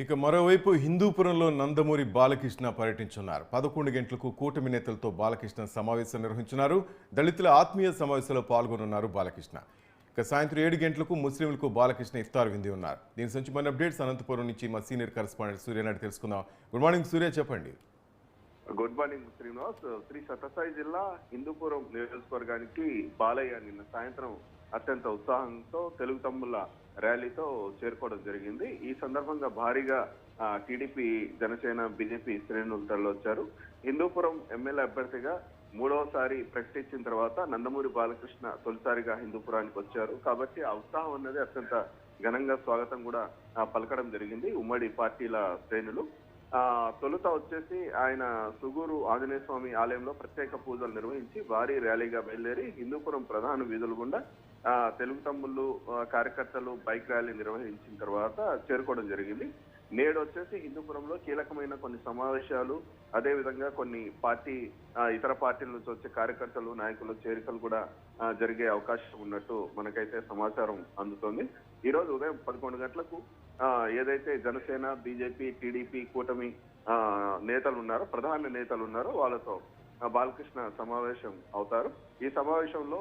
ఇక మరోవైపు హిందూపురంలో నందమూరి బాలకృష్ణ పర్యటించున్నారు. 11 గంటలకు కూటమి నేతలతో బాలకృష్ణ సమావేశం నిర్వహించున్నారు. దళితుల ఆత్మీయ సమావేశంలో పాల్గొనున్నారు బాలకృష్ణ. ఇక సాయంత్రం 7 గంటలకు ముస్లింలకు బాలకృష్ణ ఇఫ్తార్ విందు ఉన్నారు. దీని సంచి మన అప్డేట్స్ అనంతపురం నుంచి మా సీనియర్ కరెస్పాండెంట్ సూర్యనాయుడు తెలుసుకుందాం. గుడ్ మార్నింగ్ సూర్య, చెప్పండి. Good morning Srinivas. శ్రీ సత్యసాయి జిల్లా హిందూపురం నియోజకవర్గానికి బాలయ్య నిన్న సాయంత్రం అత్యంత ఉత్సాహంతో తెలుగు తమ్ముళ్ళ ర్యాలీతో చేరుకోవడం జరిగింది. ఈ సందర్భంగా భారీగా టీడీపీ, జనసేన, బీజేపీ శ్రేణులు తరలివచ్చారు. హిందూపురం ఎమ్మెల్యే అభ్యర్థిగా మూడవసారి ప్రకటించిన తర్వాత నందమూరి బాలకృష్ణ తొలిసారిగా హిందూపురానికి వచ్చారు. కాబట్టి ఆ ఉత్సాహం అన్నది అత్యంత ఘనంగా స్వాగతం కూడా పలకడం జరిగింది ఉమ్మడి పార్టీల శ్రేణులు. తొలుత వచ్చేసి ఆయన సుగూరు ఆంజనేయ స్వామి ఆలయంలో ప్రత్యేక పూజలు నిర్వహించి భారీ ర్యాలీగా బయలుదేరి హిందూపురం ప్రధాన వీధులు గుండా తెలుగు తమ్ముళ్ళు కార్యకర్తలు బైక్ ర్యాలీ నిర్వహించిన తర్వాత చేరుకోవడం జరిగింది. నేడు వచ్చేసి హిందూపురంలో కీలకమైన కొన్ని సమావేశాలు, అదేవిధంగా కొన్ని ఇతర పార్టీల నుంచి వచ్చే కార్యకర్తలు, నాయకులు చేరికలు కూడా జరిగే అవకాశం ఉన్నట్టు మనకైతే సమాచారం అందుతోంది. ఈ రోజు ఉదయం 11 గంటలకు ఏదైతే జనసేన, బీజేపీ, టీడీపీ కూటమి నేతలు ఉన్నారో, ప్రధాన నేతలు ఉన్నారో వాళ్ళతో బాలకృష్ణ సమావేశం అవుతారు. ఈ సమావేశంలో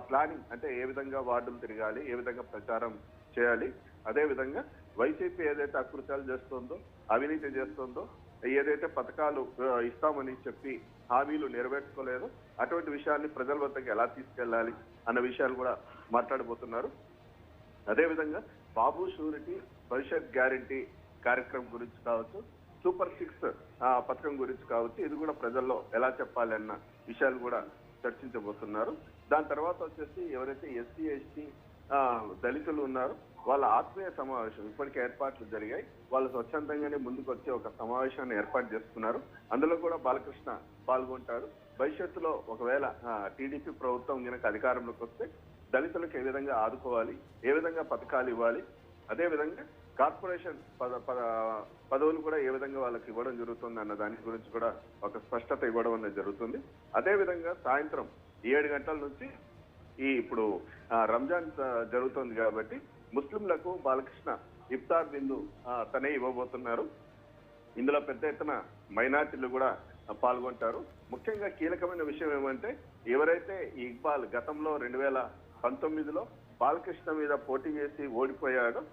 ప్లానింగ్ అంటే ఏ విధంగా వార్డులు తిరగాలి, ఏ విధంగా ప్రచారం చేయాలి, అదే విధంగా వైసీపీ ఏదైతే అకృత్యాలు చేస్తుందో, అవినీతి చేస్తుందో, ఏదైతే పథకాలు ఇస్తామని చెప్పి హామీలు నెరవేర్చుకోలేదో అటువంటి విషయాన్ని ప్రజల వద్దకు ఎలా తీసుకెళ్లాలి అన్న విషయాలు కూడా మాట్లాడబోతున్నారు. అదేవిధంగా బాబు షూరిటీ భవిష్యత్ గ్యారంటీ కార్యక్రమం గురించి కావచ్చు, సూపర్ 6 పథకం గురించి కావచ్చు, ఇది కూడా ప్రజల్లో ఎలా చెప్పాలి అన్న విషయాలు కూడా చర్చించబోతున్నారు. దాని తర్వాత వచ్చేసి ఎవరైతే ఎస్సీ, ఎస్టీ, దళితులు ఉన్నారో వాళ్ళ ఆత్మీయ సమావేశం ఇప్పటికే ఏర్పాట్లు జరిగాయి. వాళ్ళు స్వచ్ఛందంగానే ముందుకు వచ్చి ఒక సమావేశాన్ని ఏర్పాటు చేసుకున్నారు. అందులో కూడా బాలకృష్ణ పాల్గొంటారు. భవిష్యత్తులో ఒకవేళ టీడీపీ ప్రభుత్వం కనుక అధికారంలోకి వస్తే దళితులకు ఏ విధంగా ఆదుకోవాలి, ఏ విధంగా పథకాలు ఇవ్వాలి, అదే విధంగా కార్పొరేషన్ పదవులు కూడా ఏ విధంగా వాళ్ళకి ఇవ్వడం జరుగుతుంది అన్న దాని గురించి కూడా ఒక స్పష్టత ఇవ్వడం అనేది జరుగుతుంది. అదే విధంగా సాయంత్రం 7 గంటల నుంచి ఇప్పుడు రంజాన్ జరుగుతుంది కాబట్టి ముస్లింలకు బాలకృష్ణ ఇఫ్తార్ బిందు తనే ఇవ్వబోతున్నారు. ఇందులో పెద్ద ఎత్తున మైనార్టీలు కూడా పాల్గొంటారు. ముఖ్యంగా కీలకమైన విషయం ఏమంటే ఎవరైతే ఈ ఇక్బాల్ గతంలో 2019లో బాలకృష్ణ మీద పోటీ చేసి ఓడిపోయాడో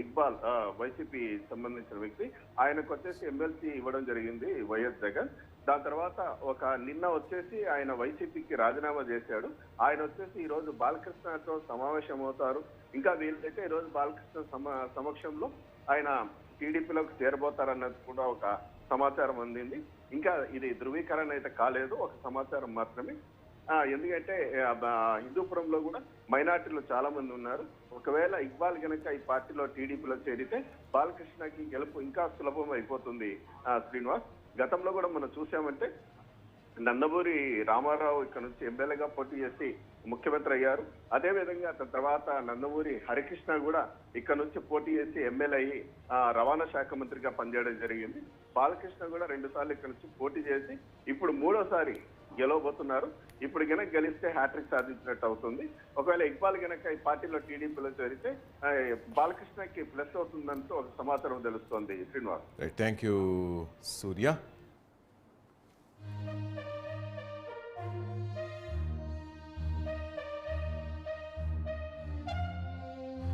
ఇక్బాల్, వైసీపీ సంబంధించిన వ్యక్తి, ఆయనకు వచ్చేసి ఎమ్మెల్సీ ఇవ్వడం జరిగింది వైఎస్ జగన్. దాని తర్వాత నిన్న వచ్చేసి ఆయన వైసీపీకి రాజీనామా చేశాడు. ఆయన వచ్చేసి ఈ రోజు బాలకృష్ణతో సమావేశం అవుతారు. ఇంకా వీళ్ళైతే ఈ రోజు బాలకృష్ణ సమక్షంలో ఆయన టీడీపీలోకి చేరబోతారన్నది కూడా ఒక సమాచారం అందింది. ఇంకా ఇది ధృవీకరణ అయితే కాలేదు, ఒక సమాచారం మాత్రమే. ఎందుకంటే హిందూపురంలో కూడా మైనార్టీలు చాలా మంది ఉన్నారు. ఒకవేళ ఇక్బాల్ గనక ఈ పార్టీలో టీడీపీలో చేరితే బాలకృష్ణకి గెలుపు ఇంకా సులభం అయిపోతుంది శ్రీనివాస్. గతంలో కూడా మనం చూసామంటే నందమూరి రామారావు ఇక్కడ నుంచి ఎమ్మెల్యేగా పోటీ చేసి ముఖ్యమంత్రి అయ్యారు. అదే విధంగా తర్వాత నందమూరి హరికృష్ణ కూడా ఇక్కడ నుంచి పోటీ చేసి ఎమ్మెల్యే అయ్యి రవాణా శాఖ మంత్రిగా పనిచేయడం జరిగింది. బాలకృష్ణ కూడా 2 సార్లు ఇక్కడ నుంచి పోటీ చేసి ఇప్పుడు 3వసారి గెలవబోతున్నారు. ఇప్పుడు గనక గెలిస్తే హ్యాట్రిక్ సాధించినట్టు అవుతుంది. ఒకవేళ ఇక్బాల్ గనక ఈ పార్టీలో టీడీపీలో చేరితే బాలకృష్ణకి ప్లస్ అవుతుందంటూ ఒక సమాచారం తెలుస్తోంది శ్రీనివాస్. Thank you Surya.